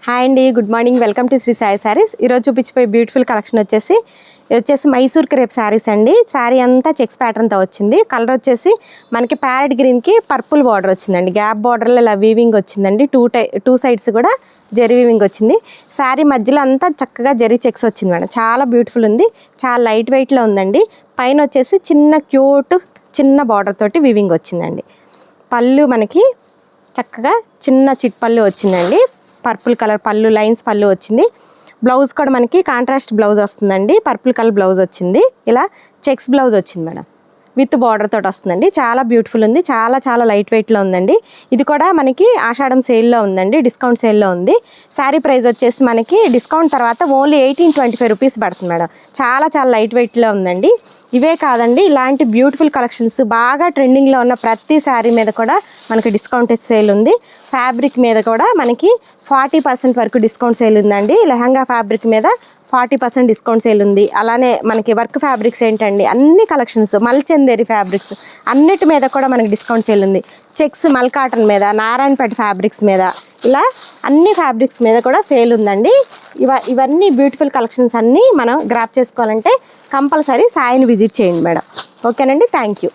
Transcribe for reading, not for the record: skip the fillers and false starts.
Hi అండి, good morning. Welcome to Sri Sai saris. ఈరోజు చూపించిపోయే బ్యూటిఫుల్ కలెక్షన్ వచ్చేసి మైసూర్ క్రేప్ శారీస్ అండి. శారీ అంతా చెక్స్ ప్యాటర్న్తో వచ్చింది. కలర్ వచ్చేసి మనకి ప్యారెట్ గ్రీన్కి పర్పుల్ బార్డర్ వచ్చిందండి. గ్యాప్ బార్డర్లో ఇలా వీవింగ్ వచ్చిందండి. టూ సైడ్స్ కూడా జరీ వీవింగ్ వచ్చింది. శారీ మధ్యలో అంతా చక్కగా జరీ చెక్స్ వచ్చింది మేడం. చాలా బ్యూటిఫుల్ ఉంది. చాలా లైట్ వెయిట్లో ఉందండి. పైన వచ్చేసి చిన్న బార్డర్ తోటి వీవింగ్ వచ్చిందండి. పళ్ళు మనకి చక్కగా చిన్న చిట్ పళ్ళు వచ్చిందండి. పర్పుల్ కలర్ పళ్ళు లైన్స్ పళ్ళు వచ్చింది. బ్లౌజ్ కూడా మనకి కాంట్రాస్ట్ బ్లౌజ్ వస్తుందండి. పర్పుల్ కలర్ బ్లౌజ్ వచ్చింది. ఇలా చెక్స్ బ్లౌజ్ వచ్చింది మేడం. విత్ బార్డర్ తోటి వస్తుందండి. చాలా బ్యూటిఫుల్ ఉంది. చాలా లైట్ వెయిట్లో ఉందండి. ఇది కూడా మనకి ఆషాఢం సేల్లో ఉందండి. డిస్కౌంట్ సేల్లో ఉంది. శారీ ప్రైస్ వచ్చేసి మనకి డిస్కౌంట్ తర్వాత ఓన్లీ 1825 రూపీస్ పడుతుంది మేడం. చాలా లైట్ వెయిట్లో ఉందండి. ఇవే కాదండి, ఇలాంటి బ్యూటిఫుల్ కలెక్షన్స్ బాగా ట్రెండింగ్లో ఉన్న ప్రతి శారీ మీద కూడా మనకి డిస్కౌంట్ సేల్ ఉంది. ఫ్యాబ్రిక్ మీద కూడా మనకి 40% వరకు డిస్కౌంట్ సేల్ ఉందండి. లెహంగా ఫ్యాబ్రిక్ మీద 40% డిస్కౌంట్ సేల్ ఉంది. అలానే మనకి వర్క్ ఫ్యాబ్రిక్స్ ఏంటండి, అన్ని కలెక్షన్స్ మల్చందేరి ఫ్యాబ్రిక్స్ అన్నిటి మీద కూడా మనకి డిస్కౌంట్ సేల్ ఉంది. చెక్స్ మల్ కాటన్ మీద, నారాయణపేట ఫ్యాబ్రిక్స్ మీద, ఇలా అన్ని ఫ్యాబ్రిక్స్ మీద కూడా సేల్ ఉందండి. ఇవన్నీ బ్యూటిఫుల్ కలెక్షన్స్ అన్నీ మనం గ్రాప్ చేసుకోవాలంటే కంపల్సరీ సాయిని విజిట్ చేయండి మేడం. ఓకేనండి, థ్యాంక్ యూ.